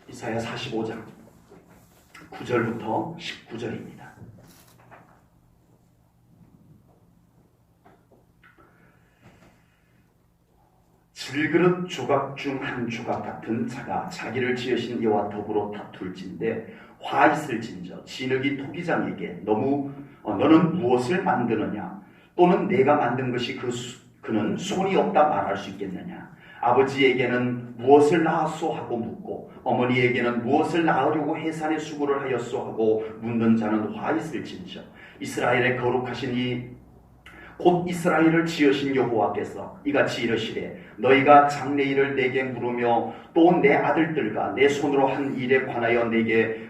이사야 45장 9절부터 19절입니다. 질그릇 조각 중 한 조각 같은 자가 자기를 지으신 이와 더불어 다툴진대 화 있을진저 진흙이 토기장에게 너는 무엇을 만드느냐 또는 내가 만든 것이 그는 손이 없다 말할 수 있겠느냐. 아버지에게는 무엇을 낳았소 하고 묻고 어머니에게는 무엇을 낳으려고 해산의 수고를 하였소 하고 묻는 자는 화 있을진저 이스라엘의 거룩하신 이 곧 이스라엘을 지으신 여호와께서 이같이 이르시되 너희가 장래일을 내게 물으며 또 내 아들들과 내 손으로 한 일에 관하여 내게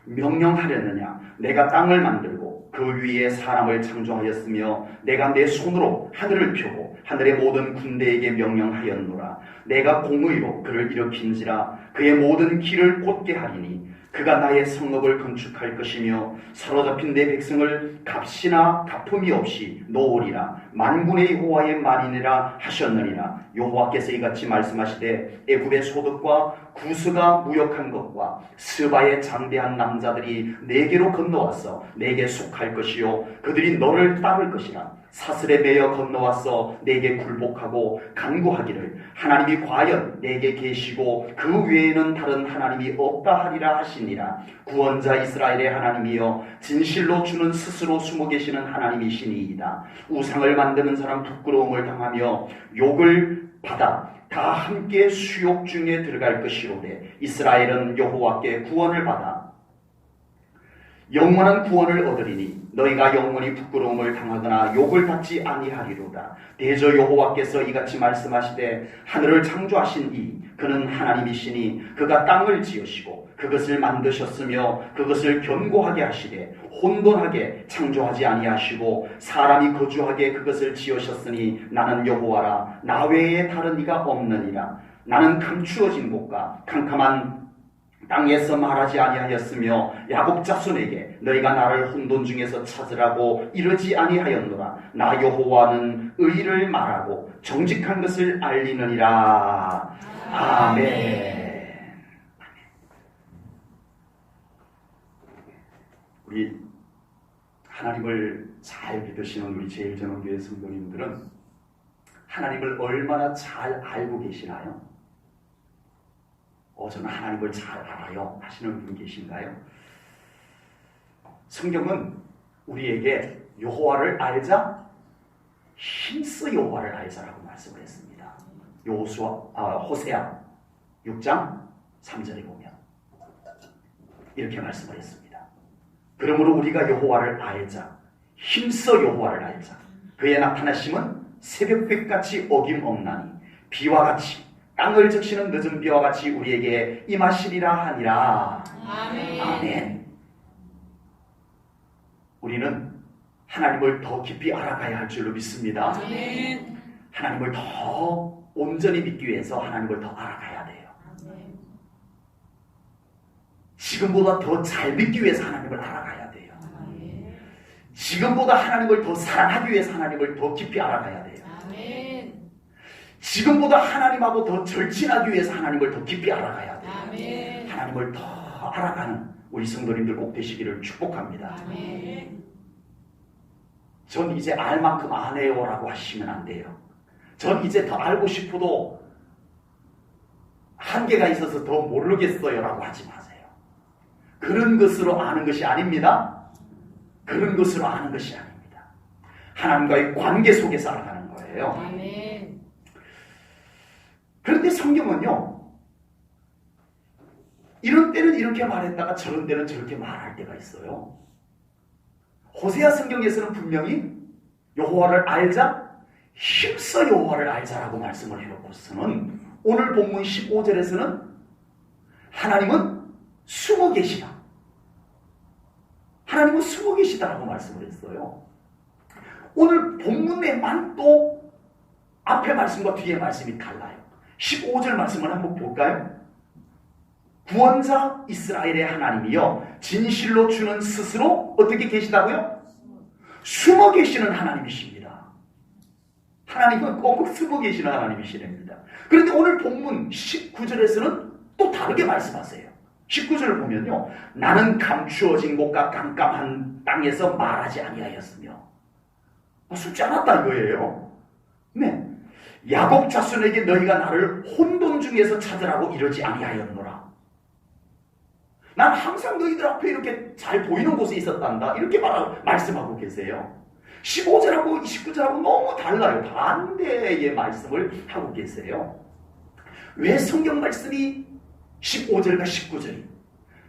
명령하려느냐. 내가 땅을 만들고 그 위에 사람을 창조하였으며 내가 내 손으로 하늘을 펴고 하늘의 모든 군대에게 명령하였노라. 내가 공의로 그를 일으킨지라 그의 모든 길을 곧게 하리니 그가 나의 성읍을 건축할 것이며 사로잡힌 내 백성을 값이나 갚음이 없이 놓으리라. 만군의 여호와의 말이니라 하셨느니라. 여호와께서 이같이 말씀하시되 애굽의 소득과 구스가 무역한 것과 스바의 장대한 남자들이 내게로 건너와서 내게 속할 것이요 그들이 너를 따를 것이라. 사슬에 매여 건너와서 내게 굴복하고 간구하기를 하나님이 과연 내게 계시고 그 외에는 다른 하나님이 없다 하리라 하시니라. 구원자 이스라엘의 하나님이여 진실로 주는 스스로 숨어 계시는 하나님이시니이다. 우상을 만드는 사람 부끄러움을 당하며 욕을 받아 다 함께 수욕 중에 들어갈 것이로되 이스라엘은 여호와께 구원을 받아 영원한 구원을 얻으리니 너희가 영원히 부끄러움을 당하거나 욕을 받지 아니하리로다. 대저 여호와께서 이같이 말씀하시되 하늘을 창조하신 이 그는 하나님이시니 그가 땅을 지으시고 그것을 만드셨으며 그것을 견고하게 하시되 혼돈하게 창조하지 아니하시고 사람이 거주하게 그것을 지으셨으니 나는 여호와라. 나 외에 다른 이가 없느니라. 나는 감추어진 곳과 캄캄한 땅에서 말하지 아니하였으며 야곱 자손에게 너희가 나를 혼돈 중에서 찾으라고 이르지 아니하였노라. 나 여호와는 의를 말하고 정직한 것을 알리느니라. 아멘. 우리 하나님을 잘 믿으시는 우리 제일전원교회 성도님들은 하나님을 얼마나 잘 알고 계시나요? 저는 하나님을 잘 알아요 하시는 분 계신가요? 성경은 우리에게 여호와를 알자 힘써 여호와를 알자라고 말씀을 했습니다. 호세아 6장 3절에 보면 이렇게 말씀을 했습니다. 그러므로 우리가 여호와를 알자 힘써 여호와를 알자 그의 나타나심은 새벽빛같이 어김없나니 비와 같이 땅을 적시는 늦은 비와 같이 우리에게 임하시리라 하니라. 아멘. 아멘. 우리는 하나님을 더 깊이 알아가야 할 줄로 믿습니다. 아멘. 하나님을 더 온전히 믿기 위해서 하나님을 더 알아가야 돼요. 아멘. 지금보다 더 잘 믿기 위해서 하나님을 알아가야 돼요. 아멘. 지금보다 하나님을 더 사랑하기 위해서 하나님을 더 깊이 알아가야 돼요. 아멘. 지금보다 하나님하고 더 절친하기 위해서 하나님을 더 깊이 알아가야 돼요. 아멘. 하나님을 더 알아가는 우리 성도님들 꼭 되시기를 축복합니다. 아멘. 전 이제 알 만큼 아네요라고 하시면 안 돼요. 전 이제 더 알고 싶어도 한계가 있어서 더 모르겠어요라고 하지 마세요. 그런 것으로 아는 것이 아닙니다. 그런 것으로 아는 것이 아닙니다. 하나님과의 관계 속에서 알아가는 거예요. 아멘. 그런데 성경은요, 이런 때는 이렇게 말했다가 저런 때는 저렇게 말할 때가 있어요. 호세아 성경에서는 분명히 여호와를 알자, 힘써 여호와를 알자라고 말씀을 해놓고서는 오늘 본문 15절에서는 하나님은 숨어 계시다. 하나님은 숨어 계시다라고 말씀을 했어요. 오늘 본문에만 또 앞에 말씀과 뒤에 말씀이 달라요. 15절 말씀을 한번 볼까요? 구원자 이스라엘의 하나님이여 진실로 주는 스스로 어떻게 계시다고요? 숨어 계시는 하나님이십니다. 하나님은 꼭 숨어 계시는 하나님이시랍니다. 그런데 오늘 본문 19절에서는 또 다르게 말씀하세요. 19절을 보면요. 나는 감추어진 곳과 깜깜한 땅에서 말하지 아니하였으며 숨지 않았다 이거예요. 네. 야곱 자손에게 너희가 나를 혼돈 중에서 찾으라고 이러지 아니하였노라. 난 항상 너희들 앞에 이렇게 잘 보이는 곳에 있었단다. 이렇게 말씀하고 계세요. 15절하고 19절하고 너무 달라요. 반대의 말씀을 하고 계세요. 왜 성경 말씀이 15절과 19절이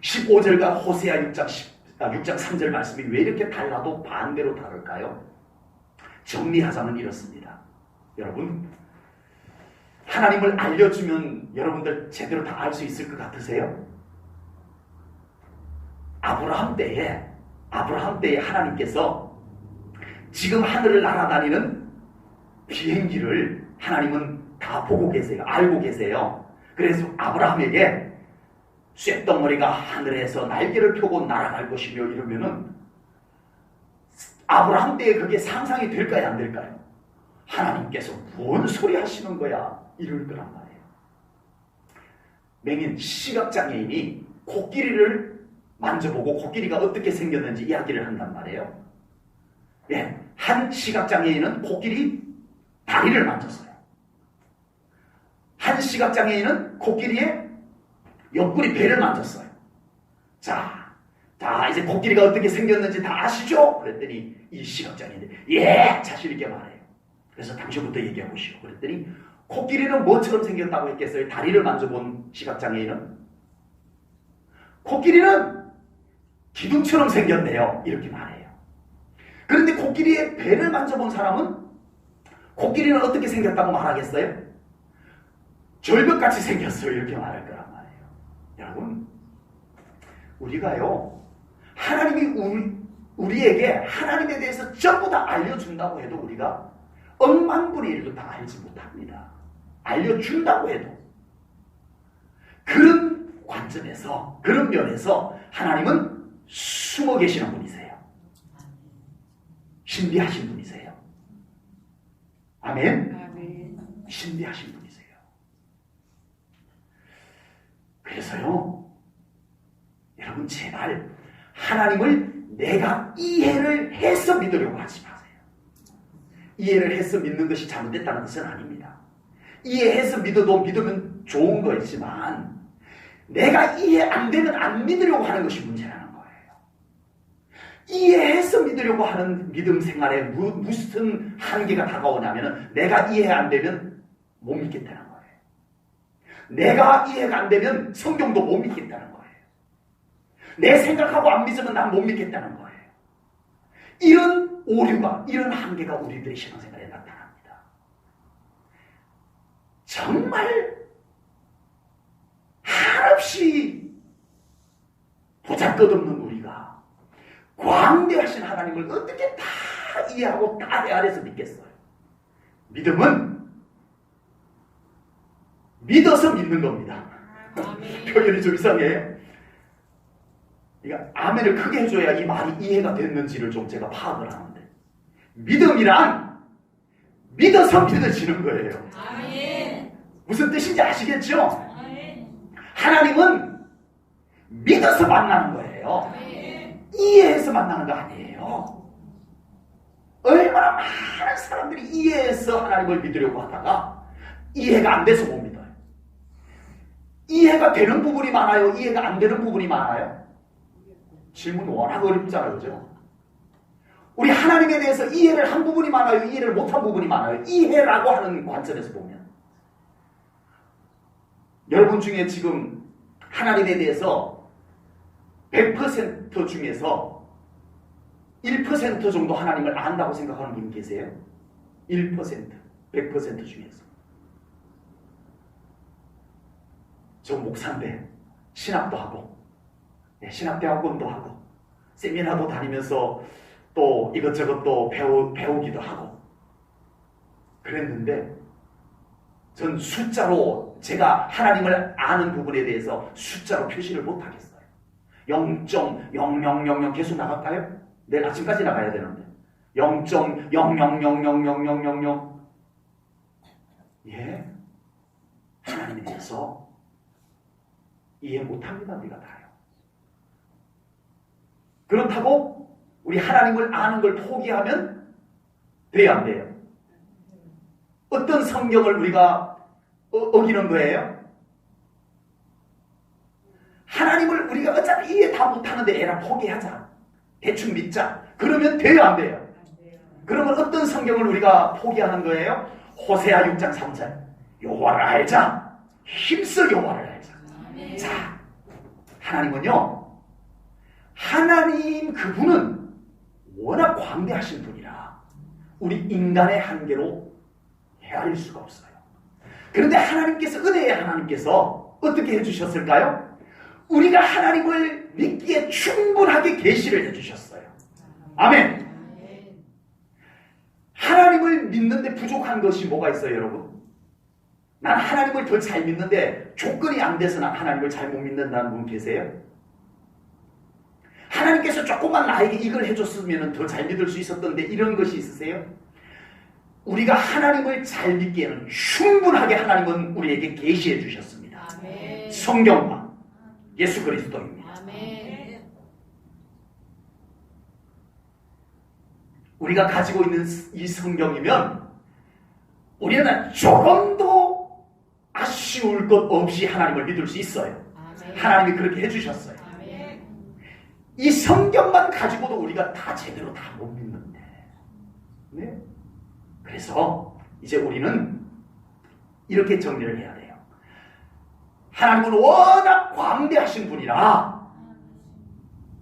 15절과 호세아 6장 3절 말씀이 왜 이렇게 달라도 반대로 다를까요? 정리하자면 이렇습니다. 여러분, 하나님을 알려주면 여러분들 제대로 다 알 수 있을 것 같으세요? 아브라함 때에 하나님께서 지금 하늘을 날아다니는 비행기를 하나님은 다 보고 계세요. 알고 계세요. 그래서 아브라함에게 쇳덩어리가 하늘에서 날개를 펴고 날아갈 것이며 이러면은 아브라함 때에 그게 상상이 될까요? 안 될까요? 하나님께서 뭔 소리 하시는 거야? 이럴 거란 말이에요. 맹인 시각장애인이 코끼리를 만져보고 코끼리가 어떻게 생겼는지 이야기를 한단 말이에요. 예, 한 시각장애인은 코끼리 다리를 만졌어요. 한 시각장애인은 코끼리의 옆구리 배를 만졌어요. 자, 이제 코끼리가 어떻게 생겼는지 다 아시죠? 그랬더니 이 시각장애인이 예! 자신 있게 말해요. 그래서 당신부터 얘기해 보시오. 그랬더니 코끼리는 뭐처럼 생겼다고 했겠어요? 다리를 만져본 시각장애인은? 코끼리는 기둥처럼 생겼네요. 이렇게 말해요. 그런데 코끼리의 배를 만져본 사람은 코끼리는 어떻게 생겼다고 말하겠어요? 절벽같이 생겼어요. 이렇게 말할 거란 말이에요. 여러분, 우리가요, 하나님이 우리에게 하나님에 대해서 전부 다 알려준다고 해도 우리가 억만분의 일도 다 알지 못합니다. 알려준다고 해도. 그런 관점에서, 그런 면에서 하나님은 숨어 계시는 분이세요. 신비하신 분이세요. 아멘? 신비하신 분이세요. 그래서요, 여러분 제발 하나님을 내가 이해를 해서 믿으려고 하지 마세요. 이해를 해서 믿는 것이 잘못됐다는 것은 아닙니다. 이해해서 믿으면 좋은 거지만 내가 이해 안 되면 안 믿으려고 하는 것이 문제라는 거예요. 이해해서 믿으려고 하는 믿음 생활에 무슨 한계가 다가오냐면 내가 이해 안 되면 못 믿겠다는 거예요. 내가 이해가 안 되면 성경도 못 믿겠다는 거예요. 내 생각하고 안 믿으면 난 못 믿겠다는 거예요. 이런 오류가, 이런 한계가 우리들의 신앙생활에 나타납니다. 정말 한없이 보잘것없는 우리가 광대하신 하나님을 어떻게 다 이해하고 다 헤아려서 믿겠어요? 믿음은 믿어서 믿는 겁니다. 표현이 좀 이상해요. 그러니까 아멘을 크게 해줘야 이 말이 이해가 됐는지를 좀 제가 파악을 하는데, 믿음이란 믿어서 믿어지는 거예요. 아멘. 무슨 뜻인지 아시겠죠? 아멘. 하나님은 믿어서 만나는 거예요. 아멘. 이해해서 만나는 거 아니에요. 얼마나 많은 사람들이 이해해서 하나님을 믿으려고 하다가 이해가 안 돼서 못 믿어요. 이해가 되는 부분이 많아요? 이해가 안 되는 부분이 많아요? 질문 워낙 어렵잖아요. 그죠? 우리 하나님에 대해서 이해를 한 부분이 많아요? 이해를 못한 부분이 많아요? 이해라고 하는 관점에서 보면. 여러분 중에 지금 하나님에 대해서 100% 중에서 1% 정도 하나님을 안다고 생각하는 분 계세요? 1%, 100% 중에서. 저 목사인데 신학도 하고, 신학대학원도 하고, 세미나도 다니면서 또 이것저것 또 배우기도 하고 그랬는데, 전 숫자로 제가 하나님을 아는 부분에 대해서 숫자로 표시를 못하겠어요. 0.0000 계속 나갈까요? 내일 아침까지 나가야 되는데 0.00000000 예, 하나님에 대해서 이해 못합니다. 우리가 다요. 그렇다고 우리 하나님을 아는 걸 포기하면 돼야 안 돼요? 어떤 성경을 우리가 어기는 거예요? 하나님을 우리가 어차피 이해 다 못하는데 에라 포기하자. 대충 믿자. 그러면 돼요 안 돼요? 그러면 어떤 성경을 우리가 포기하는 거예요? 호세아 6장 3절. 여호와를 알자. 힘써 여호와를 알자. 자, 하나님은요. 하나님 그분은 워낙 광대하신 분이라 우리 인간의 한계로 헤아릴 수가 없어요. 그런데 하나님께서 은혜의 하나님께서 어떻게 해주셨을까요? 우리가 하나님을 믿기에 충분하게 계시를 해주셨어요. 아멘. 하나님을 믿는데 부족한 것이 뭐가 있어요, 여러분? 난 하나님을 더 잘 믿는데 조건이 안 돼서 난 하나님을 잘 못 믿는다는 분 계세요? 하나님께서 조금만 나에게 이걸 해줬으면 더 잘 믿을 수 있었던데 이런 것이 있으세요? 우리가 하나님을 잘 믿기에는 충분하게 하나님은 우리에게 계시해 주셨습니다. 아멘. 성경과 예수 그리스도입니다. 아멘. 우리가 가지고 있는 이 성경이면 우리는 조금도 아쉬울 것 없이 하나님을 믿을 수 있어요. 아멘. 하나님이 그렇게 해주셨어요. 아멘. 이 성경만 가지고도 우리가 다 제대로 다 못 믿는데. 네? 그래서 이제 우리는 이렇게 정리를 해야 돼요. 하나님은 워낙 광대하신 분이라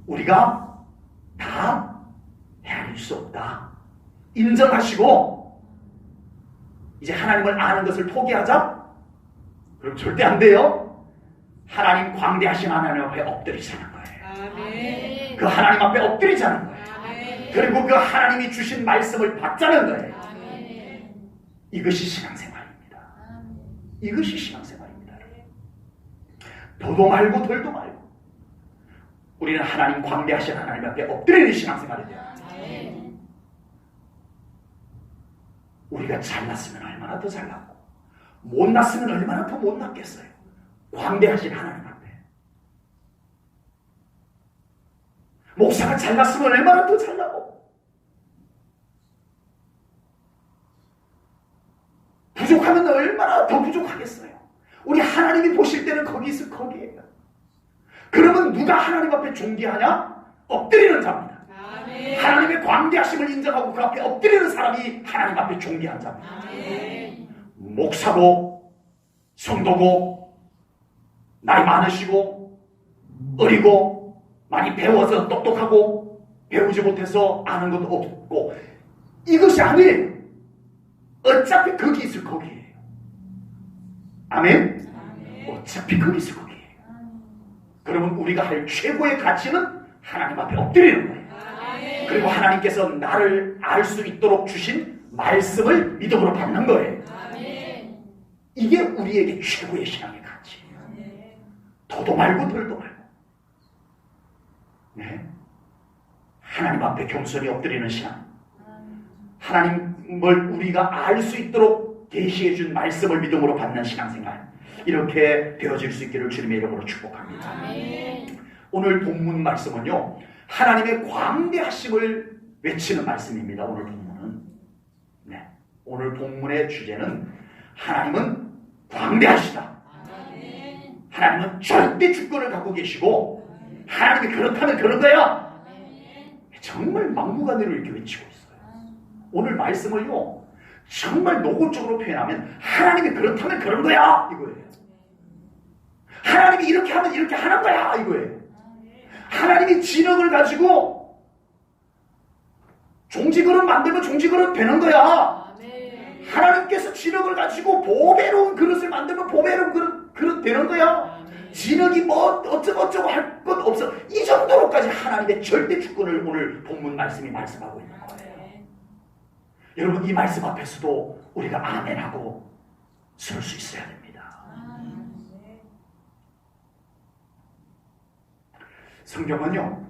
우리가 다 헤아릴 수 없다. 인정하시고 이제 하나님을 아는 것을 포기하자? 그럼 절대 안 돼요. 하나님 광대하신 하나님 앞에 엎드리자는 거예요. 아멘. 그 하나님 앞에 엎드리자는 거예요. 아멘. 그리고 그 하나님이 주신 말씀을 받자는 거예요. 아멘. 이것이 신앙생활입니다. 아멘. 이것이 신앙생활입니다. 더도 말고 덜도 말고 우리는 하나님 광대하신 하나님 앞에 엎드리는 신앙생활이에요. 아멘. 우리가 잘났으면 얼마나 더 잘났고 못났으면 얼마나 더 못났겠어요. 광대하신 하나님 앞에. 목사가 잘났으면 얼마나 더 잘나고 부족하면 얼마나 더 부족하겠어요. 우리 하나님이 보실 때는 거기 있을 거기에요. 그러면 누가 하나님 앞에 존귀하냐? 엎드리는 자입니다. 아멘. 하나님의 광대하심을 인정하고 그 앞에 엎드리는 사람이 하나님 앞에 존귀한 자입니다. 아멘. 목사고 성도고 나이 많으시고 어리고 많이 배워서 똑똑하고 배우지 못해서 아는 것도 없고 이것이 아니에요. 어차피 거기 있을 거기에요. 아멘? 아멘. 어차피 거기 있을 거기에요. 그러면 우리가 할 최고의 가치는 하나님 앞에 엎드리는 거예요. 아멘. 그리고 하나님께서 나를 알 수 있도록 주신 말씀을 믿음으로 받는 거예요. 아멘. 이게 우리에게 최고의 신앙의 가치예요. 아멘. 더도 말고 덜도 말고. 네. 하나님 앞에 겸손히 엎드리는 신앙. 하나님을 우리가 알 수 있도록 계시해 준 말씀을 믿음으로 받는 신앙생활. 이렇게 되어질 수 있기를 주님의 이름으로 축복합니다. 아멘. 오늘 본문 말씀은요. 하나님의 광대하심을 외치는 말씀입니다. 오늘 본문은. 네. 오늘 본문의 주제는 하나님은 광대하시다. 아멘. 하나님은 절대 주권을 갖고 계시고 하나님이 그렇다면 그런 거야. 정말 막무가내로 이렇게 외치고 있어요. 오늘 말씀을요 정말 노골적으로 표현하면 하나님이 그렇다면 그런 거야 이거예요. 하나님이 이렇게 하면 이렇게 하는 거야 이거예요. 하나님이 진흙을 가지고 종지그릇 만들면 종지그릇 되는 거야. 하나님께서 진흙을 가지고 보배로운 그릇을 만들면 보배로운 그릇 되는 거야. 진흙이 뭐 어쩌고 할 것 없어. 이 정도로까지 하나님의 절대 주권을 오늘 본문 말씀이 말씀하고 있는 거예요. 여러분 이 말씀 앞에서도 우리가 아멘하고 설 수 있어야 됩니다. 성경은요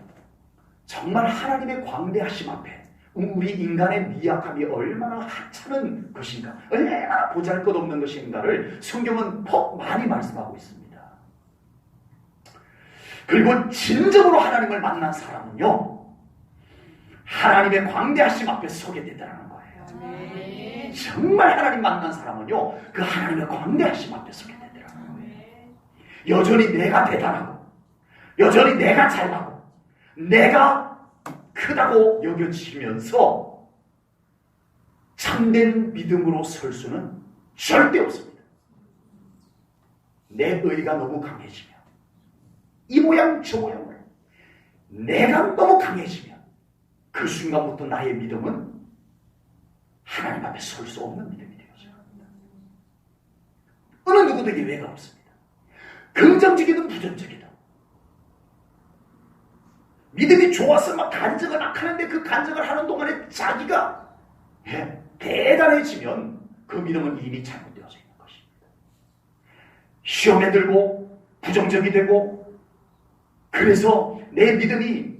정말 하나님의 광대하심 앞에 우리 인간의 미약함이 얼마나 하찮은 것인가, 얼마나 보잘것없는 것인가를 성경은 퍽 많이 말씀하고 있습니다. 그리고 진정으로 하나님을 만난 사람은요, 하나님의 광대하심 앞에 서게 되더라는 거예요. 아멘. 정말 하나님 만난 사람은요, 그 하나님의 광대하심 앞에 서게 되더라는 거예요. 여전히 내가 대단하고, 여전히 내가 잘나고, 내가 크다고 여겨지면서 참된 믿음으로 설 수는 절대 없습니다. 내 의가 너무 강해지면, 이 모양 저 모양을 내가 너무 강해지면 그 순간부터 나의 믿음은 하나님 앞에 설 수 없는 믿음이 되어져요. 어느 누구도 예외가 없습니다. 긍정적이든 부정적이든 믿음이 좋아서 막 간증을 막 하는데 그 간증을 하는 동안에 자기가 대단해지면 그 믿음은 이미 잘못되어져 있는 것입니다. 시험에 들고 부정적이 되고, 그래서 내 믿음이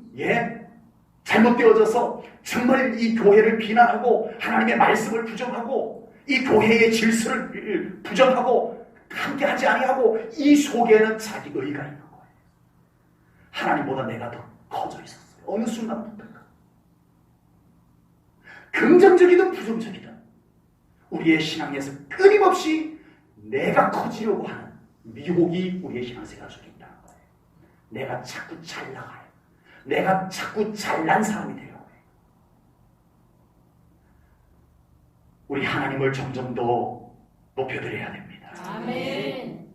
잘못되어져서 정말 이 교회를 비난하고 하나님의 말씀을 부정하고 이 교회의 질서를 부정하고 함께하지 아니하고, 이 속에는 자기 의가 있는 거예요. 하나님보다 내가 더 커져 있었어요. 어느 순간부터가. 긍정적이든 부정적이든 우리의 신앙에서 끊임없이 내가 커지려고 하는 미혹이 우리의 신앙생활 속에 있다는 거예요. 내가 자꾸 잘 나가요. 내가 자꾸 잘난 사람이 되려고 해요. 우리 하나님을 점점 더 높여드려야 됩니다. 아멘.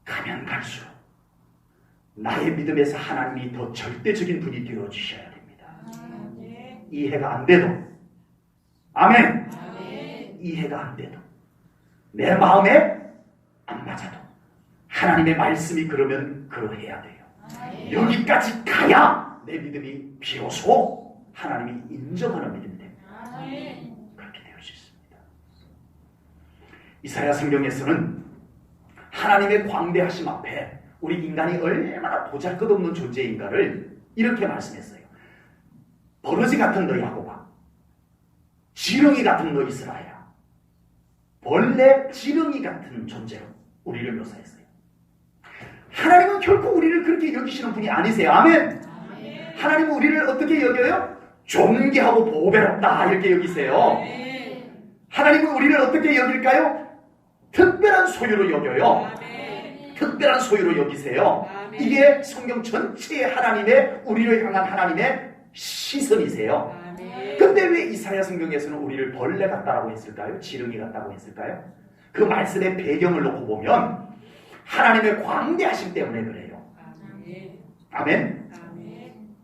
가면 갈수록 나의 믿음에서 하나님이 더 절대적인 분이 되어주셔야 됩니다. 아멘. 이해가 안 돼도, 아멘. 아멘. 이해가 안 돼도, 내 마음에 안 맞아도 하나님의 말씀이 그러면 그러해야 돼요. 아멘. 여기까지 가야 내 믿음이 비로소 하나님이 인정하는 믿음이 됩니다. 아멘. 그렇게 되어 있습니다. 이사야 성경에서는 하나님의 광대하심 앞에 우리 인간이 얼마나 보잘것없는 존재인가를 이렇게 말씀했어요. 버러지 같은 너 야곱아, 지렁이 같은 너 이스라엘아, 벌레 지렁이 같은 존재로 우리를 묘사했어요. 하나님은 결코 우리를 그렇게 여기시는 분이 아니세요. 아멘. 아멘. 하나님은 우리를 어떻게 여겨요? 존귀하고 보배롭다 이렇게 여기세요. 아멘. 하나님은 우리를 어떻게 여길까요? 특별한 소유로 여겨요. 아멘. 특별한 소유로 여기세요. 아멘. 이게 성경 전체의 하나님의, 우리를 향한 하나님의 시선이세요. 아멘. 근데 왜 이사야 성경에서는 우리를 벌레 같다라고 했을까요? 지렁이 같다고 했을까요? 그 말씀의 배경을 놓고 보면 하나님의 광대하심 때문에 그래요. 아멘. 아멘. 아멘.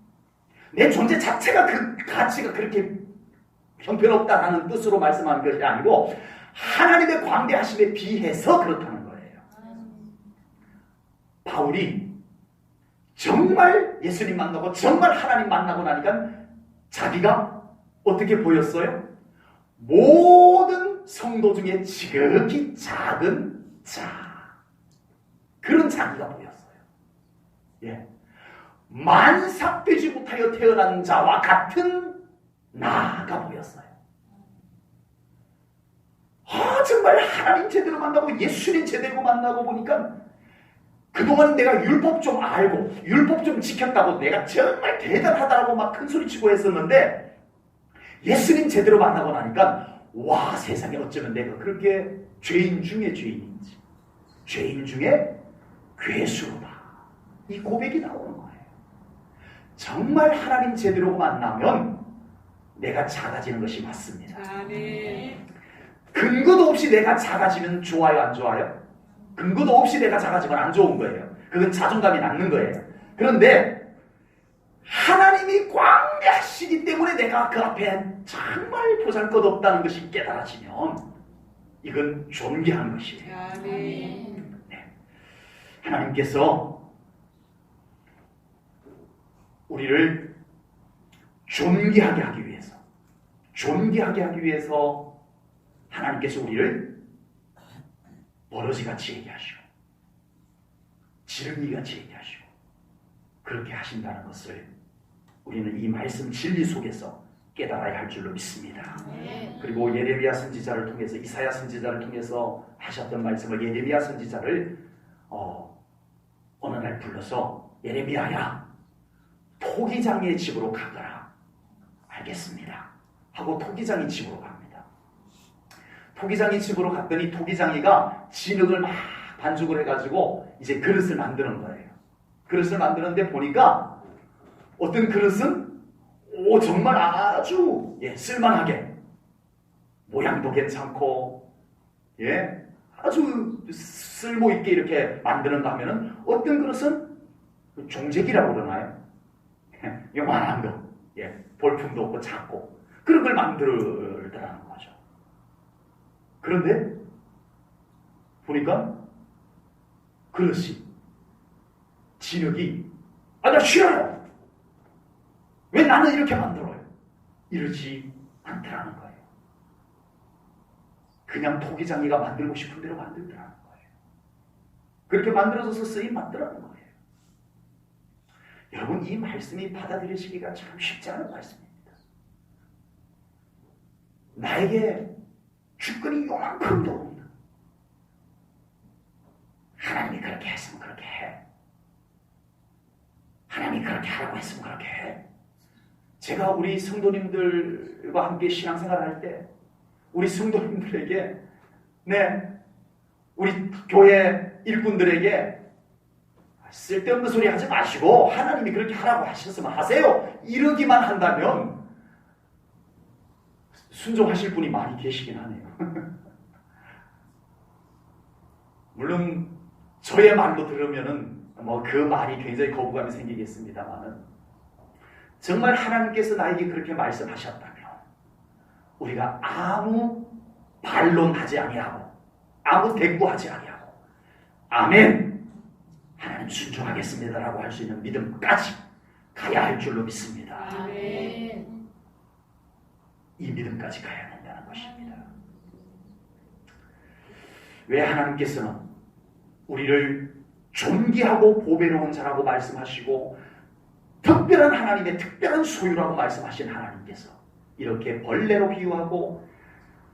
내 존재 자체가 그 가치가 그렇게 형편없다라는 뜻으로 말씀하는 것이 아니고 하나님의 광대하심에 비해서 그렇다는 거예요. 바울이 정말 예수님 만나고 정말 하나님 만나고 나니까 자기가 어떻게 보였어요? 모든 성도 중에 지극히 작은 자, 그런 자기가 보였어요. 예. 만삭되지 못하여 태어난 자와 같은 나가 보였어요. 정말 하나님 제대로 만나고 예수님 제대로 만나고 보니까 그동안 내가 율법 좀 알고 율법 좀 지켰다고 내가 정말 대단하다라고 막 큰소리치고 했었는데, 예수님 제대로 만나고 나니까 와, 세상에 어쩌면 내가 그렇게 죄인 중에 죄인인지, 죄인 중에 괴수로다, 이 고백이 나오는 거예요. 정말 하나님 제대로 만나면 내가 작아지는 것이 맞습니다. 아멘. 근거도 없이 내가 작아지면 좋아요, 안 좋아요? 근거도 없이 내가 작아지면 안 좋은 거예요. 그건 자존감이 낮는 거예요. 그런데 하나님이 광대하시기 때문에 내가 그 앞에 정말 보잘것없다는 것이 깨달아지면 이건 존귀한 것이에요. 아멘. 하나님께서 우리를 존귀하게 하기 위해서 하나님께서 우리를 버러지같이 얘기하시고 지렁이같이 얘기하시고 그렇게 하신다는 것을 우리는 이 말씀 진리 속에서 깨달아야 할 줄로 믿습니다. 그리고 예레미야 선지자를 통해서, 이사야 선지자를 통해서 하셨던 말씀을 예레미야 선지자를 어느 날 불러서 예레미야야, 토기장의 집으로 가거라. 알겠습니다 하고 토기장의 집으로 갑니다. 토기장의 집으로 갔더니 토기장이가 진흙을 막 반죽을 해가지고 이제 그릇을 만드는 거예요. 그릇을 만드는데 보니까 어떤 그릇은 정말 아주 쓸만하게 모양도 괜찮고 아주 쓸모있게 이렇게 만드는가 하면은 어떤 그릇은 종재기라고 그러나요? 요만한 거, 볼품도 없고 작고 그런 걸 만들더라는 거죠. 그런데 보니까 그릇이 진흙이 나 싫어요. 왜 나는 이렇게 만들어요? 이러지 않더라는 거예요. 그냥 토기장이가 만들고 싶은 대로 만들더라는 거예요. 그렇게 만들어져서 쓰임 맞더라는 거예요. 여러분, 이 말씀이 받아들이시기가 참 쉽지 않은 말씀입니다. 나에게 주권이 요만큼도 없는, 하나님이 그렇게 했으면 그렇게 해. 하나님이 그렇게 하라고 했으면 그렇게 해. 제가 우리 성도님들과 함께 신앙생활을 할 때 우리 성도님들에게 우리 교회 일꾼들에게 쓸데없는 소리 하지 마시고 하나님이 그렇게 하라고 하셨으면 하세요. 이러기만 한다면 순종하실 분이 많이 계시긴 하네요. 물론 저의 말로 들으면은 그 말이 굉장히 거부감이 생기겠습니다만은 정말 하나님께서 나에게 그렇게 말씀하셨다면 우리가 아무 반론하지 아니하고 아무 대꾸하지 아니하고 아멘 하나님 순종하겠습니다라고 할 수 있는 믿음까지 가야 할 줄로 믿습니다. 아멘. 이 믿음까지 가야 된다는 것입니다. 왜 하나님께서는 우리를 존귀하고 보배로운 자라고 말씀하시고 특별한 하나님의 특별한 소유라고 말씀하신 하나님께서 이렇게 벌레로 비유하고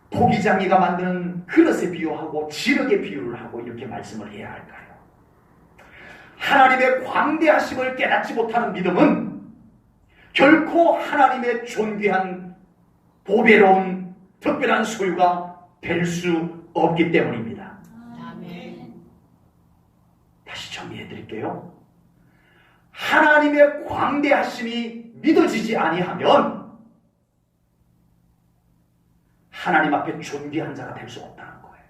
토기장이가 만드는 그릇에 비유하고 진흙에 비유를 하고 이렇게 말씀을 해야 할까요? 하나님의 광대하심을 깨닫지 못하는 믿음은 결코 하나님의 존귀한 보배로운 특별한 소유가 될 수 없기 때문입니다. 아멘. 다시 정리해 드릴게요. 하나님의 광대하심이 믿어지지 아니하면 하나님 앞에 존귀한 자가 될 수 없다는 거예요.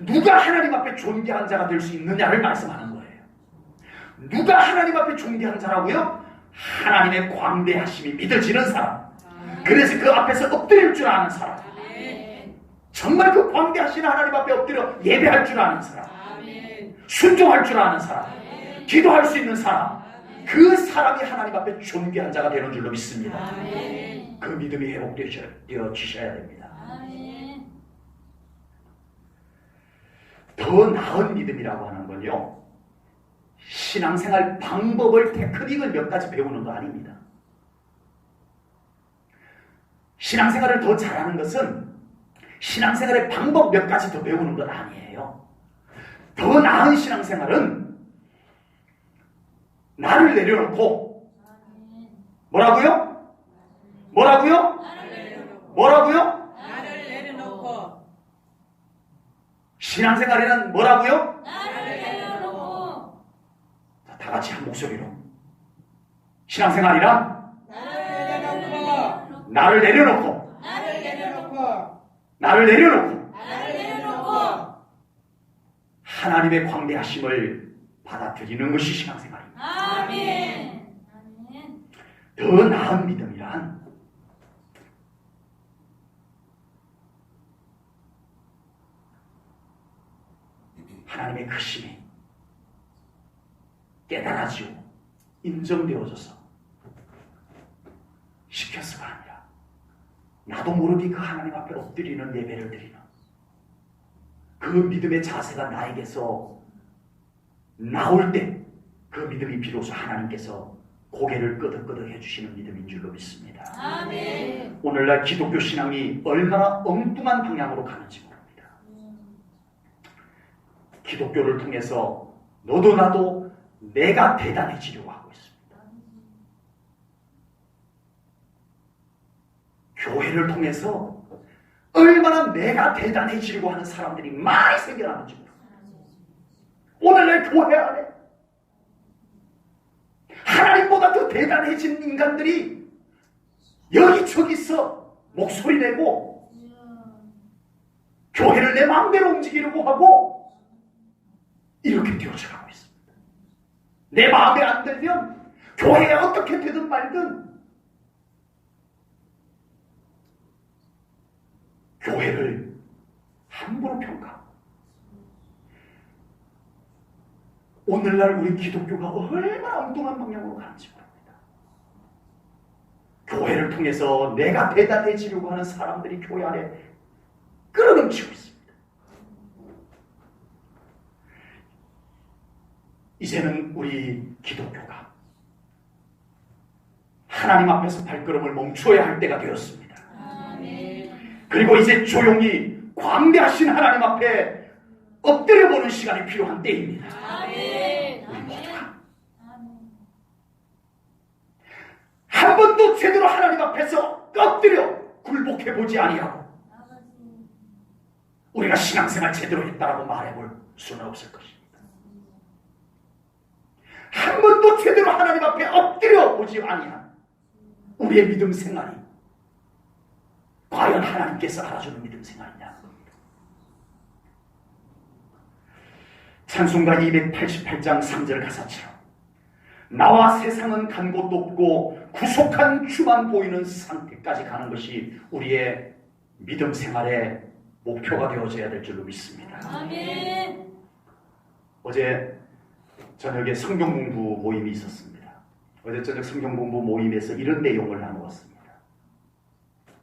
누가 하나님 앞에 존귀한 자가 될 수 있느냐를 말씀하는 거예요. 누가 하나님 앞에 존귀한 자라고요? 하나님의 광대하심이 믿어지는 사람. 그래서 그 앞에서 엎드릴 줄 아는 사람. 정말 그 광대하신 하나님 앞에 엎드려 예배할 줄 아는 사람. 순종할 줄 아는 사람. 기도할 수 있는 사람. 그 사람이 하나님 앞에 존귀한 자가 되는 줄로 믿습니다. 그 믿음이 회복되어지셔야 됩니다. 더 나은 믿음이라고 하는 건요, 신앙생활 방법을, 테크닉을 몇 가지 배우는 거 아닙니다. 신앙생활을 더 잘하는 것은 신앙생활의 방법 몇 가지 더 배우는 건 아니에요. 더 나은 신앙생활은 나를 내려놓고 뭐라고요? 뭐라고요? 뭐라고요? 나를 내려놓고 신앙생활에는 뭐라고요? 나를 내려놓고 다 같이 한 목소리로 신앙생활이란 나를 내려놓고 나를 내려놓고 나를 내려놓고 나를 내려놓고 나를 내려놓고 하나님의 광대하심을 받아들이는 것이 신앙생활입니다. 아멘. 더 나은 믿음이란 하나님의 크심이 깨달아지고 인정되어져서 시켰어가 아니라 나도 모르게 그 하나님 앞에 엎드리는 예배를 드리는 그 믿음의 자세가 나에게서 나올 때 그 믿음이 비로소 하나님께서 고개를 끄덕끄덕 해주시는 믿음인 줄로 믿습니다. 아멘. 오늘날 기독교 신앙이 얼마나 엉뚱한 방향으로 가는지 모릅니다. 기독교를 통해서 너도 나도 내가 대단해지려고 하고 있습니다. 교회를 통해서 얼마나 내가 대단해지려고 하는 사람들이 많이 생겨나는지 모릅니다. 오늘날 교회 안에 하나님보다 더 대단해진 인간들이 여기저기서 목소리 내고 교회를 내 마음대로 움직이려고 하고 이렇게 되어져가고 있습니다. 내 마음에 안 들면 교회에 어떻게 되든 말든 교회를 함부로 평가하고 오늘날 우리 기독교가 얼마나 엉뚱한 방향으로 가는지 모릅니다. 교회를 통해서 내가 대단해지려고 하는 사람들이 교회 안에 끌어넘치고 있습니다. 이제는 우리 기독교가 하나님 앞에서 발걸음을 멈춰야 할 때가 되었습니다. 그리고 이제 조용히 광대하신 하나님 앞에 엎드려보는 시간이 필요한 때입니다. 한 번도 제대로 하나님 앞에서 엎드려 굴복해보지 아니하고 우리가 신앙생활 제대로 했다라고 말해볼 수는 없을 것입니다. 한 번도 제대로 하나님 앞에 엎드려 보지 아니한 우리의 믿음 생활이 과연 하나님께서 알아주는 믿음 생활이냐. 찬송가 288장 3절 가사처럼 나와 세상은 간 곳도 없고 구속한 주만 보이는 상태까지 가는 것이 우리의 믿음 생활의 목표가 되어져야 될 줄로 믿습니다. 아멘. 어제 저녁에 성경 공부 모임이 있었습니다. 어제 저녁 성경 공부 모임에서 이런 내용을 나누었습니다.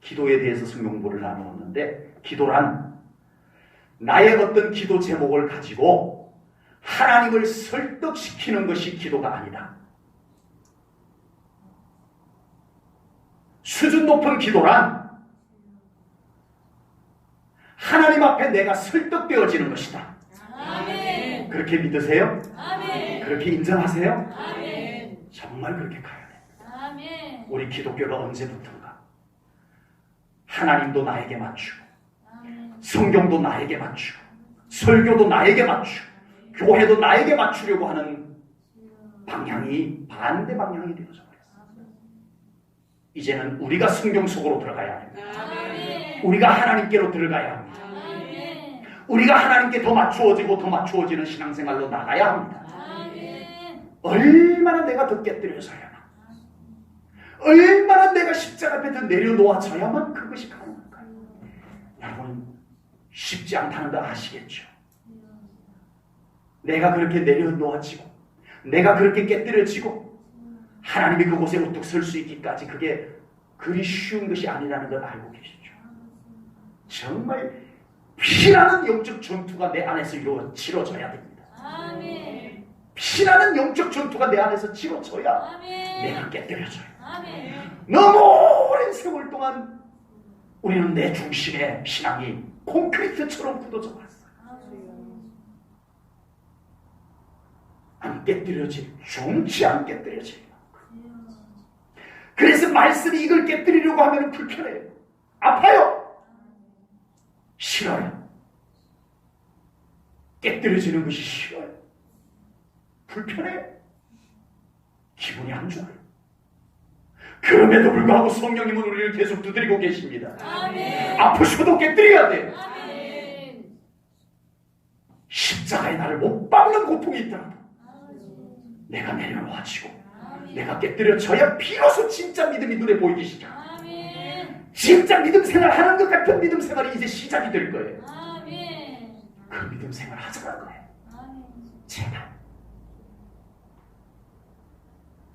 기도에 대해서 성경 공부를 나누었는데 기도란 나의 어떤 기도 제목을 가지고 하나님을 설득시키는 것이 기도가 아니다. 수준 높은 기도란 하나님 앞에 내가 설득되어지는 것이다. 아멘. 그렇게 믿으세요? 아멘. 그렇게 인정하세요? 아멘. 정말 그렇게 가야 됩니다. 아멘. 우리 기독교가 언제부턴가 하나님도 나에게 맞추고 아멘. 성경도 나에게 맞추고 설교도 나에게 맞추고 교회도 나에게 맞추려고 하는 방향이 반대 방향이 되어져 버렸어요. 이제는 우리가 성경 속으로 들어가야 합니다. 아멘. 우리가 하나님께로 들어가야 합니다. 아멘. 우리가 하나님께 더 맞추어지고 더 맞추어지는 신앙생활로 나가야 합니다. 아멘. 얼마나 내가 더 깨뜨려져야만, 얼마나 내가 십자가 앞에 더 내려놓아져야만 그것이 가능할까요? 여러분 쉽지 않다는 거 아시겠죠? 내가 그렇게 내려놓아지고 내가 그렇게 깨뜨려지고 하나님이 그곳에 우뚝 설 수 있기까지 그게 그리 쉬운 것이 아니라는 걸 알고 계시죠? 정말 피나는 영적 전투가 내 안에서 치러져야 됩니다. 아멘. 피나는 영적 전투가 내 안에서 치러져야 아멘. 내가 깨뜨려져요. 아멘. 너무 오랜 세월 동안 우리는 내 중심의 신앙이 콘크리트처럼 굳어져 왔어요. 안 깨뜨려질, 종치 안 깨뜨려질. 그래서 말씀이 이걸 깨뜨리려고 하면 불편해요. 아파요. 싫어요. 깨뜨려지는 것이 싫어요. 불편해요. 기분이 안 좋아요. 그럼에도 불구하고 성령님은 우리를 계속 두드리고 계십니다. 아멘. 아프셔도 깨뜨려야 돼요. 아멘. 십자가에 나를 못 박는 고통이 있더라도 내가 내려놓아지고 내가 깨뜨려져야 비로소 진짜 믿음이 눈에 보이기 시작. 아멘. 진짜 믿음 생활 하는 것 같은 믿음 생활이 이제 시작이 될 거예요. 아멘. 그 믿음 생활 하자는 거예요. 아멘. 제발.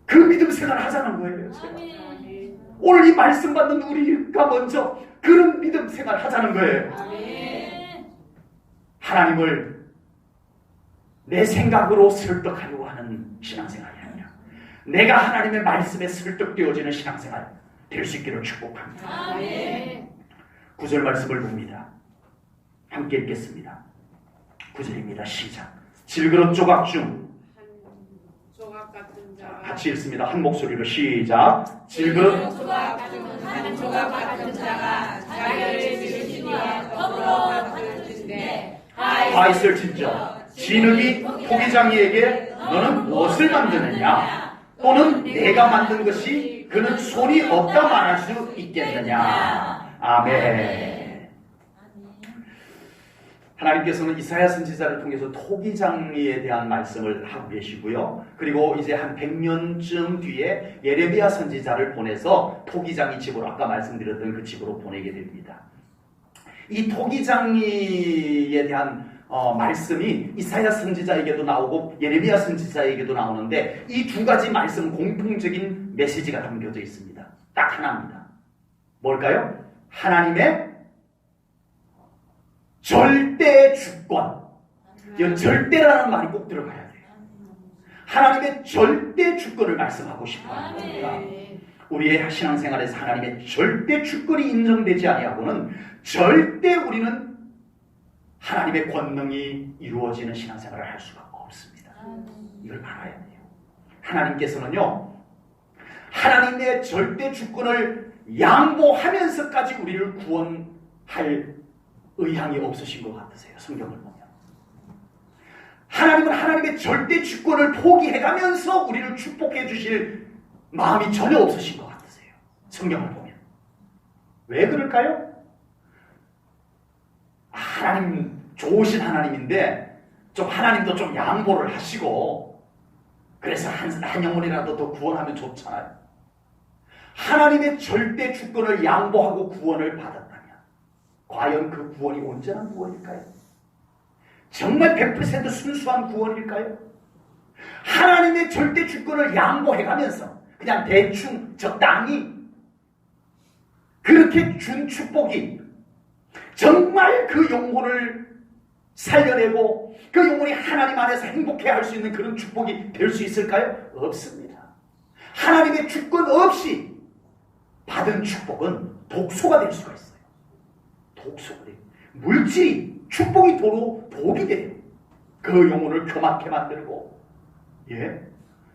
그 믿음 생활 하자는 거예요. 제발. 아멘. 오늘 이 말씀 받는 우리가 먼저 그런 믿음 생활 하자는 거예요. 아멘. 하나님을 내 생각으로 설득하려고 하는 신앙생활이 아니라 내가 하나님의 말씀에 설득되어지는 신앙생활 될 수 있기를 축복합니다. 아멘. 9절 말씀을 봅니다. 함께 읽겠습니다. 9절입니다. 시작. 질그릇 조각 중 조각 같은 자가 같이 읽습니다. 한 목소리로 시작. 질그릇 조각 중 한 조각 같은 자가 자기를 지으시니와 더불어 받을진대 다 있을진저 진흙이 토기장이에게 너는 무엇을 만드느냐 또는 내가 만든 것이 그는 손이 없다 말할 수 있겠느냐. 아멘. 하나님께서는 이사야 선지자를 통해서 토기장이에 대한 말씀을 하고 계시고요. 그리고 이제 한 100년쯤 뒤에 예레미야 선지자를 보내서 토기장이 집으로 아까 말씀드렸던 그 집으로 보내게 됩니다. 이 토기장이에 대한 말씀이 이사야 선지자에게도 나오고 예레미야 선지자에게도 나오는데 이 두 가지 말씀 공통적인 메시지가 담겨져 있습니다. 딱 하나입니다. 뭘까요? 하나님의 절대 주권. 이 절대라는 말이 꼭 들어가야 돼요. 하나님의 절대 주권을 말씀하고 싶어 하는 겁니다. 우리의 신앙생활에서 하나님의 절대 주권이 인정되지 아니하고는 절대 우리는 하나님의 권능이 이루어지는 신앙생활을 할 수가 없습니다. 이걸 알아야 돼요. 하나님께서는요, 하나님의 절대 주권을 양보하면서까지 우리를 구원할 의향이 없으신 것 같으세요. 성경을 보면. 하나님은 하나님의 절대 주권을 포기해가면서 우리를 축복해 주실 마음이 전혀 없으신 것 같으세요. 성경을 보면. 왜 그럴까요? 하나님 좋으신 하나님인데 좀 하나님도 좀 양보를 하시고 그래서 한 영혼이라도 더 구원하면 좋잖아요. 하나님의 절대 주권을 양보하고 구원을 받았다면 과연 그 구원이 온전한 구원일까요? 정말 100% 순수한 구원일까요? 하나님의 절대 주권을 양보해가면서 그냥 대충 적당히 그렇게 준 축복이 정말 그 영혼을 살려내고 그 영혼이 하나님 안에서 행복해할 수 있는 그런 축복이 될 수 있을까요? 없습니다. 하나님의 주권 없이 받은 축복은 독소가 될 수가 있어요. 독소가 돼요. 물질이 축복이 도로 독이 돼요. 그 영혼을 교만케 만들고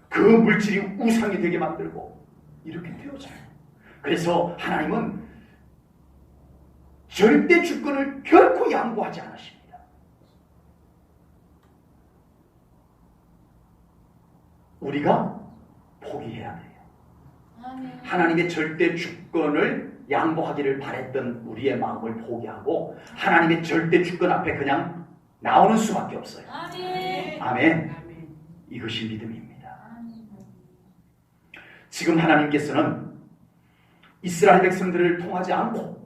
그 물질이 우상이 되게 만들고 이렇게 되어져요. 그래서 하나님은 절대 주권을 결코 양보하지 않으십니다. 우리가 포기해야 돼요. 하나님의 절대 주권을 양보하기를 바랬던 우리의 마음을 포기하고 하나님의 절대 주권 앞에 그냥 나오는 수밖에 없어요. 아멘. 이것이 믿음입니다. 지금 하나님께서는 이스라엘 백성들을 통하지 않고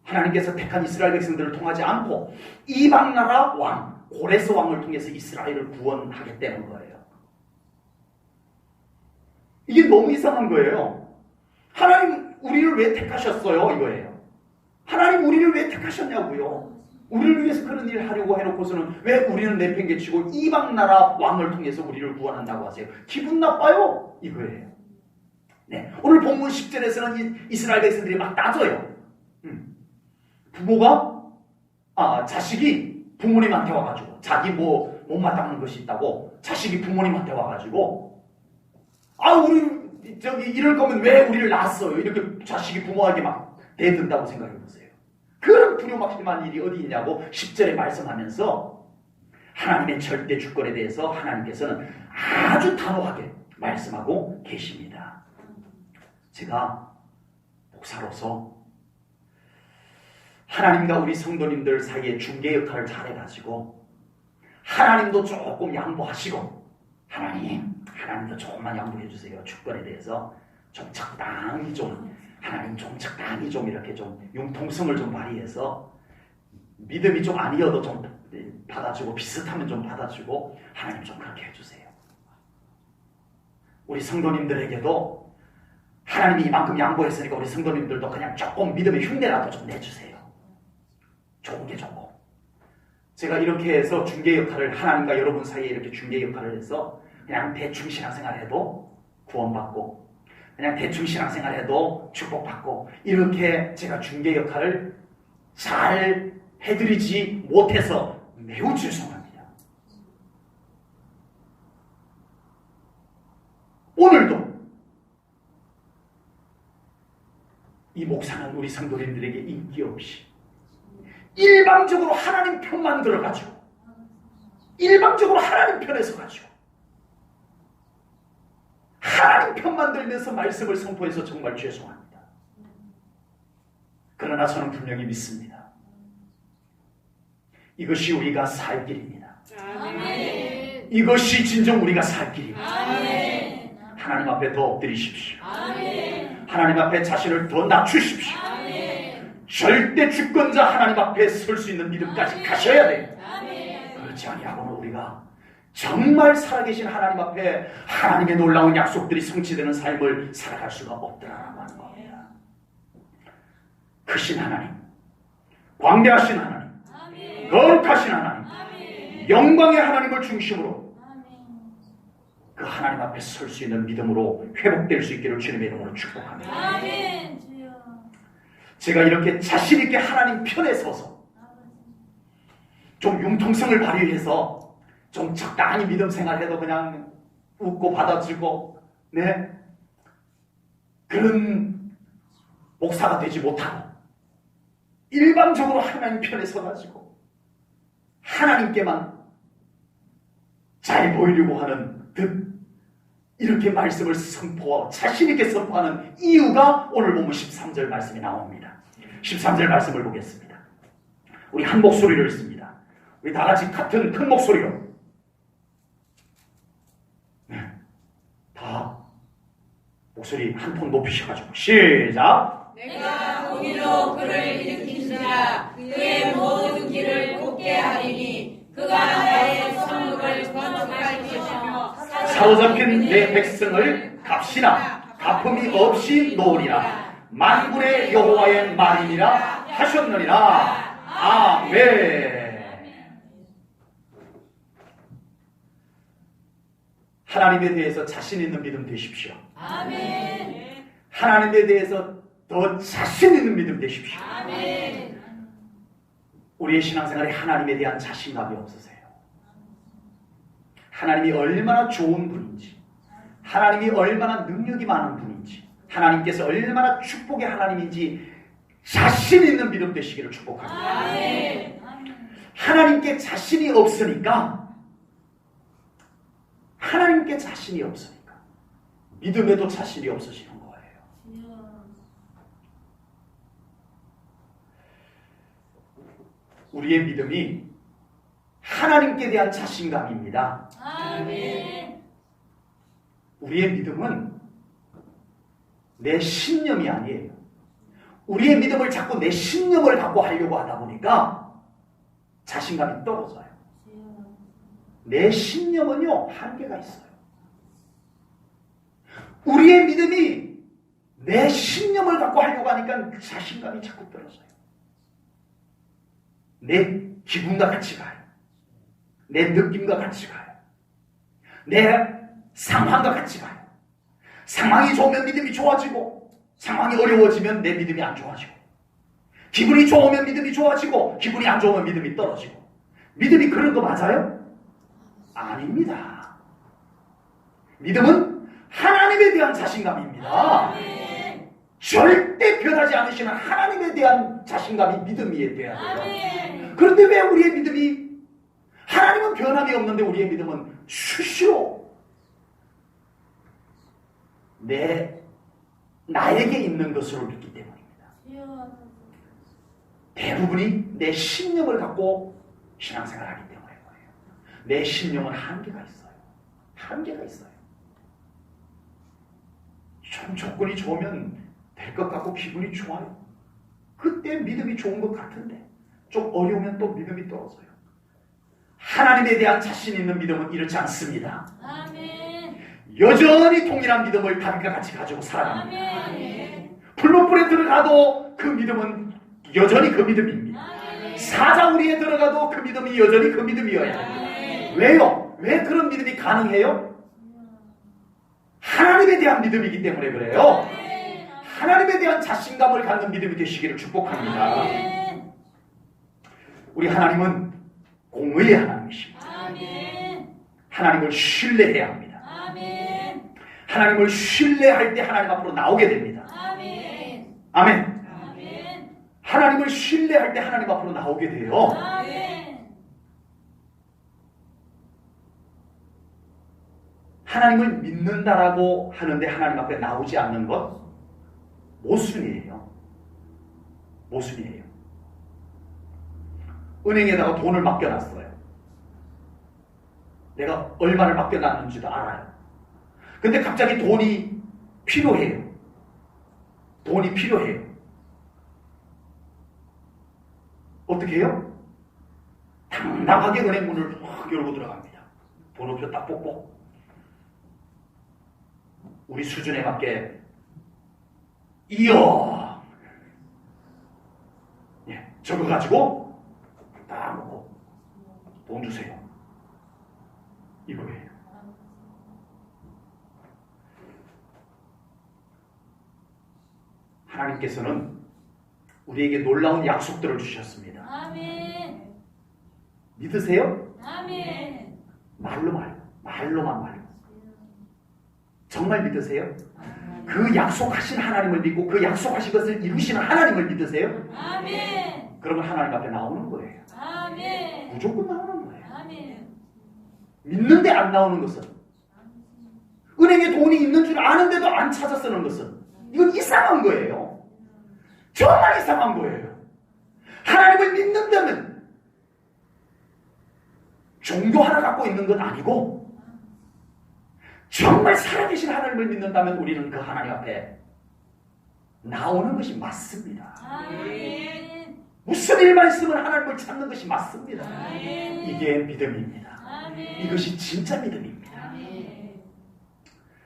하나님께서 택한 이스라엘 백성들을 통하지 않고 이방나라 왕 고레스 왕을 통해서 이스라엘을 구원하겠다는 거예요. 이게 너무 이상한 거예요. 하나님 우리를 왜 택하셨어요? 이거예요. 하나님 우리를 왜 택하셨냐고요. 우리를 위해서 그런 일을 하려고 해놓고서는 왜 우리는 내팽개치고 이방나라 왕을 통해서 우리를 구원한다고 하세요. 기분 나빠요. 이거예요. 네, 오늘 본문 10절에서는 이스라엘 백성들이 막 따져요. 부모가 자식이 부모님한테 와가지고 자기 뭐 못마땅한 것이 있다고 자식이 부모님한테 와가지고 우리 저기 이럴 거면 왜 우리를 낳았어요? 이렇게 자식이 부모에게 막 대든다고 생각해보세요. 그런 불효막심한 일이 어디 있냐고 10절에 말씀하면서 하나님의 절대 주권에 대해서 하나님께서는 아주 단호하게 말씀하고 계십니다. 제가 목사로서 하나님과 우리 성도님들 사이에 중개 역할을 잘해가지고 하나님도 조금 양보하시고 하나님도 조금만 양보해 주세요. 주권에 대해서 좀 적당히 하나님 좀 적당히 이렇게 좀 융통성을 좀 발휘해서 믿음이 좀 아니어도 좀 받아주고 비슷하면 좀 받아주고 하나님 좀 그렇게 해주세요. 우리 성도님들에게도 하나님이 이만큼 양보했으니까 우리 성도님들도 그냥 조금 믿음의 흉내라도 좀 내주세요. 좋은 게 좋고. 제가 이렇게 해서 중개 역할을 하나님과 여러분 사이에 이렇게 중개 역할을 해서 그냥 대충 신앙생활 해도 구원받고 그냥 대충 신앙생활 해도 축복받고 이렇게 제가 중개 역할을 잘 해드리지 못해서 매우 죄송합니다. 오늘도 이 목사는 우리 성도님들에게 인기 없이 일방적으로 하나님 편만 들어가지고 일방적으로 하나님 편에 서가지고 하나님 편만 들면서 말씀을 선포해서 정말 죄송합니다. 그러나 저는 분명히 믿습니다. 이것이 우리가 살 길입니다. 아멘. 이것이 진정 우리가 살 길입니다. 아멘. 하나님 앞에 더 엎드리십시오. 아멘. 하나님 앞에 자신을 더 낮추십시오. 아멘. 절대 주권자 하나님 앞에 설 수 있는 믿음까지 가셔야 돼요. 아멘. 그렇지 아니하고는 우리가 정말 살아계신 하나님 앞에 하나님의 놀라운 약속들이 성취되는 삶을 살아갈 수가 없더라라고 하는 겁니다. 크신 하나님, 광대하신 하나님, 아멘. 거룩하신 하나님, 아멘. 영광의 하나님을 중심으로 아멘. 그 하나님 앞에 설 수 있는 믿음으로 회복될 수 있기를 주님의 이름으로 축복합니다. 아멘. 주여. 제가 이렇게 자신 있게 하나님 편에 서서 좀 융통성을 발휘해서 좀 적당히 믿음 생활해도 그냥 웃고 받아주고 네 그런 목사가 되지 못하고 일방적으로 하나님 편에 서가지고 하나님께만 잘 보이려고 하는 듯 이렇게 말씀을 선포하고 자신 있게 선포하는 이유가 오늘 본문 13절 말씀이 나옵니다. 13절 말씀을 보겠습니다. 우리 한 목소리를 읽습니다. 우리 다 같이 같은 큰 목소리로 다 목소리 한 톤 높이셔가지고 시작. 내가 공의로 그를 일으키시라. 그의 모든 길을 곱게 하리니 그가 나의 성읍을 건축할 것이며 사로잡힌 내 백성을 값이나 갚음이 없이 놓으리라. 만군의 여호와의 말이니라 하셨느니라. 아멘. 하나님에 대해서 자신 있는 믿음 되십시오. 아멘. 하나님에 대해서 더 자신 있는 믿음 되십시오. 아멘. 우리의 신앙생활에 하나님에 대한 자신감이 없으세요. 하나님이 얼마나 좋은 분인지, 하나님이 얼마나 능력이 많은 분인지, 하나님께서 얼마나 축복의 하나님인지 자신 있는 믿음 되시기를 축복합니다. 아멘. 하나님께 자신이 없으니까 하나님께 자신이 없으니까 믿음에도 자신이 없으시는 거예요. 우리의 믿음이 하나님께 대한 자신감입니다. 아멘. 우리의 믿음은 내 신념이 아니에요. 우리의 믿음을 자꾸 내 신념을 갖고 하려고 하다 보니까 자신감이 떨어져요. 내 신념은요, 한계가 있어요. 우리의 믿음이 내 신념을 갖고 하려고 하니까 자신감이 자꾸 떨어져요. 내 기분과 같이 가요. 내 느낌과 같이 가요. 내 상황과 같이 가요. 상황이 좋으면 믿음이 좋아지고, 상황이 어려워지면 내 믿음이 안 좋아지고, 기분이 좋으면 믿음이 좋아지고, 기분이 안 좋으면 믿음이 떨어지고. 믿음이 그런 거 맞아요? 아닙니다. 믿음은 하나님에 대한 자신감입니다. 아멘. 절대 변하지 않으시는 하나님에 대한 자신감이 믿음이 돼야 돼요. 아멘. 그런데 왜 우리의 믿음이, 하나님은 변함이 없는데 우리의 믿음은 수시로 나에게 있는 것으로 믿기 때문입니다. 대부분이 내 신념을 갖고 신앙생활을 하기 때문에 그래요. 내 신념은 한계가 있어요. 한계가 있어요. 좀 조건이 좋으면 될 것 같고 기분이 좋아요. 그때 믿음이 좋은 것 같은데 좀 어려우면 또 믿음이 떨어져요. 하나님에 대한 자신 있는 믿음은 이렇지 않습니다. 아멘. 여전히 동일한 믿음을 다윗과 같이 가지고 살아갑니다. 아멘. 풀로불에 들어가도 그 믿음은 여전히 그 믿음입니다. 아멘. 사자우리에 들어가도 그 믿음이 여전히 그 믿음이어야 합니다. 아멘. 왜요? 왜 그런 믿음이 가능해요? 하나님에 대한 믿음이기 때문에 그래요. 아멘. 하나님에 대한 자신감을 갖는 믿음이 되시기를 축복합니다. 아멘. 우리 하나님은 공의의 하나님이십니다. 아멘. 하나님을 신뢰해야 합니다. 아멘. 하나님을 신뢰할 때 하나님 앞으로 나오게 됩니다. 아멘. 아멘. 아멘. 하나님을 신뢰할 때 하나님 앞으로 나오게 돼요. 아멘. 하나님을 믿는다라고 하는데 하나님 앞에 나오지 않는 것 모순이에요. 모순이에요. 은행에다가 돈을 맡겨놨어요. 내가 얼마를 맡겨놨는지도 알아요. 근데 갑자기 돈이 필요해요. 돈이 필요해요. 어떻게 해요? 당당하게 은행 문을 확 열고 들어갑니다. 번호표 딱 뽑고 우리 수준에 맞게 이어 저거 가지고 딱 놓고 돈 주세요. 이거예요. 하나님께서는 우리에게 놀라운 약속들을 주셨습니다. 아멘. 믿으세요? 아멘. 말로만 말로. 정말 믿으세요? 그 약속하신 하나님을 믿고 그 약속하신 것을 이루시는 하나님을 믿으세요? 아멘. 그러면 하나님 앞에 나오는 거예요. 아멘. 무조건 나오는 거예요. 아멘. 믿는데 안 나오는 것은, 은행에 돈이 있는 줄 아는데도 안 찾아 쓰는 것은, 이건 이상한 거예요. 정말 이상한 거예요. 하나님을 믿는다면 종교 하나 갖고 있는 건 아니고 정말 살아계신 하나님을 믿는다면 우리는 그 하나님 앞에 나오는 것이 맞습니다. 아멘. 무슨 일만 있으면 하나님을 찾는 것이 맞습니다. 아멘. 이게 믿음입니다. 아멘. 이것이 진짜 믿음입니다. 아멘.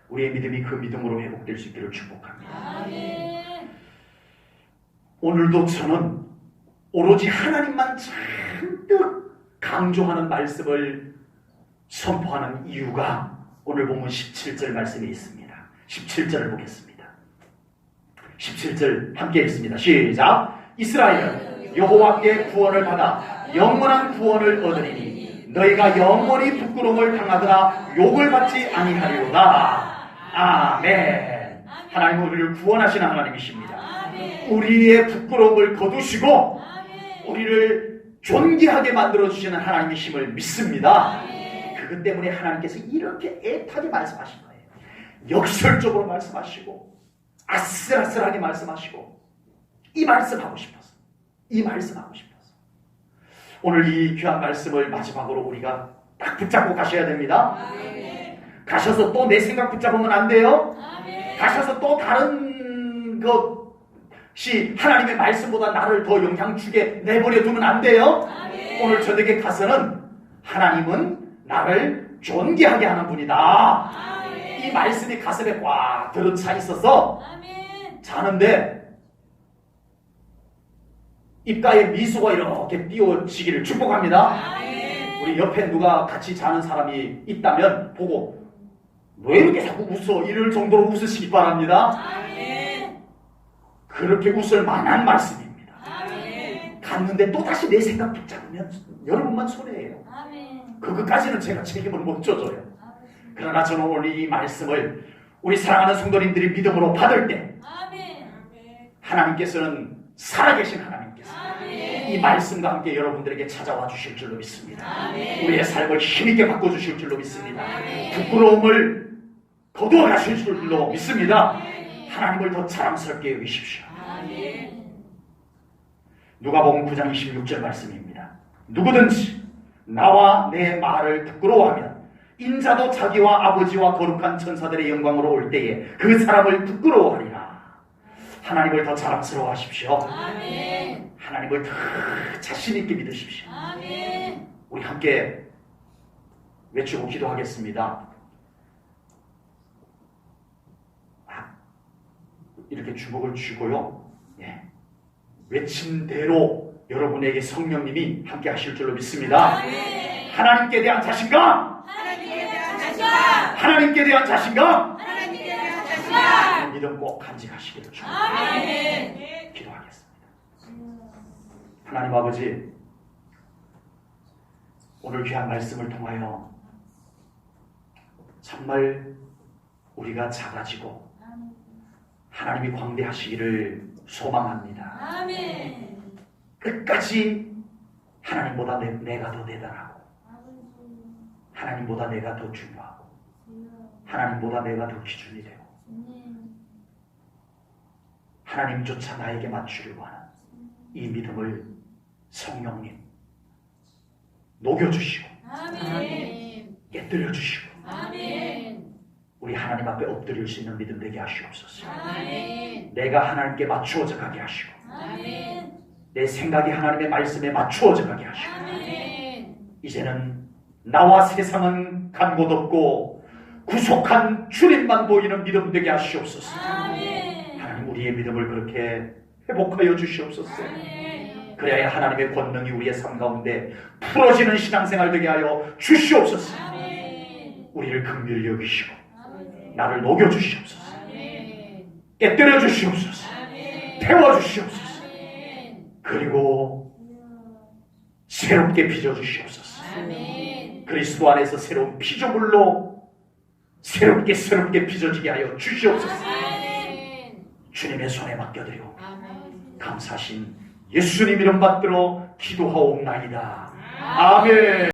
우리의 믿음이 그 믿음으로 회복될 수 있기를 축복합니다. 아멘. 오늘도 저는 오로지 하나님만 잔뜩 강조하는 말씀을 선포하는 이유가 오늘 본문 17절 말씀에 있습니다. 17절을 보겠습니다. 17절 함께 읽습니다. 시작. 이스라엘은 여호와께 구원을 받아 영원한 구원을 얻으리니 너희가 영원히 부끄러움을 당하더라 욕을 받지 아니하리로다. 아멘. 하나님은 우리를 구원하시는 하나님이십니다. 아멘. 우리의 부끄러움을 거두시고 아멘. 우리를 존귀하게 만들어주시는 하나님이심을 믿습니다. 아멘. 그것 때문에 하나님께서 이렇게 애타게 말씀하신 거예요. 역설적으로 말씀하시고 아슬아슬하게 말씀하시고 이 말씀하고 싶어서 오늘 이 귀한 말씀을 마지막으로 우리가 딱 붙잡고 가셔야 됩니다. 아멘. 가셔서 또 내 생각 붙잡으면 안 돼요. 아멘. 가셔서 또 다른 것이 하나님의 말씀보다 나를 더 영향 주게 내버려 두면 안 돼요. 아멘. 오늘 저녁에 가서는 하나님은 나를 존귀하게 하는 분이다. 아멘. 이 말씀이 가슴에 꽉 들어차 있어서 아멘. 자는데 입가에 미소가 이렇게 띄워지기를 축복합니다. 아멘. 우리 옆에 누가 같이 자는 사람이 있다면 보고 왜 이렇게 자꾸 웃어? 이럴 정도로 웃으시기 바랍니다. 아멘. 그렇게 웃을 만한 말씀입니다. 아멘. 갔는데 또다시 내 생각 붙잡으면 여러분만 손해예요. 아멘. 그것까지는 제가 책임을 못 져줘요. 아멘. 그러나 저는 오늘 이 말씀을 우리 사랑하는 성도님들이 믿음으로 받을 때 아멘. 하나님께서는 살아계신 하나님께서 아멘. 이 말씀과 함께 여러분들에게 찾아와 주실 줄로 믿습니다. 아멘. 우리의 삶을 힘있게 바꿔주실 줄로 믿습니다. 아멘. 부끄러움을 거두어 가실 줄로 믿습니다. 하나님을 더 자랑스럽게 여기십시오. 아멘. 누가복음 9장 26절 말씀입니다. 누구든지 나와 내 말을 부끄러워하면 인자도 자기와 아버지와 거룩한 천사들의 영광으로 올 때에 그 사람을 부끄러워하리라. 하나님을 더 자랑스러워하십시오. 아멘. 하나님을 더 자신 있게 믿으십시오. 아멘. 우리 함께 외치고 기도하겠습니다. 이렇게 주먹을 쥐고요. 외친 대로 여러분에게 성령님이 함께 하실 줄로 믿습니다. 아멘. 하나님께 대한 자신감, 하나님께 대한 자신감. 하나님께 대한 자신감, 하나님께 대한 자신감. 믿음 꼭 간직하시기를 축원합니다. 아멘. 기도하겠습니다. 하나님 아버지, 오늘 귀한 말씀을 통하여 정말 우리가 작아지고 하나님이 광대하시기를 소망합니다. 아멘. 끝까지 하나님보다 내가 더 대단하고 하나님보다 내가 더 중요하고 하나님보다 내가 더 기준이 되고 하나님조차 나에게 맞추려고 하는 이 믿음을 성령님 녹여주시고 아멘. 깨뜨려주시고 아멘. 우리 하나님 앞에 엎드릴 수 있는 믿음 되게 하시옵소서. 아멘. 내가 하나님께 맞추어져 가게 하시고 아멘. 내 생각이 하나님의 말씀에 맞추어져 가게 하시고 아멘. 이제는 나와 세상은 간 곳 없고 구속한 주님만 보이는 믿음 되게 하시옵소서. 아멘. 하나님 우리의 믿음을 그렇게 회복하여 주시옵소서. 아멘. 그래야 하나님의 권능이 우리의 삶 가운데 풀어지는 신앙생활 되게 하여 주시옵소서. 아멘. 우리를 긍휼히 여기시고 아멘. 나를 녹여주시옵소서. 아멘. 깨뜨려 주시옵소서. 아멘. 태워주시옵소서. 아멘. 그리고 새롭게 빚어주시옵소서. 아멘. 그리스도 안에서 새로운 피조물로 새롭게 빚어지게 하여 주시옵소서. 아멘. 주님의 손에 맡겨드리고 아멘. 감사하신 예수님 이름 받들어 기도하옵나이다. 아멘.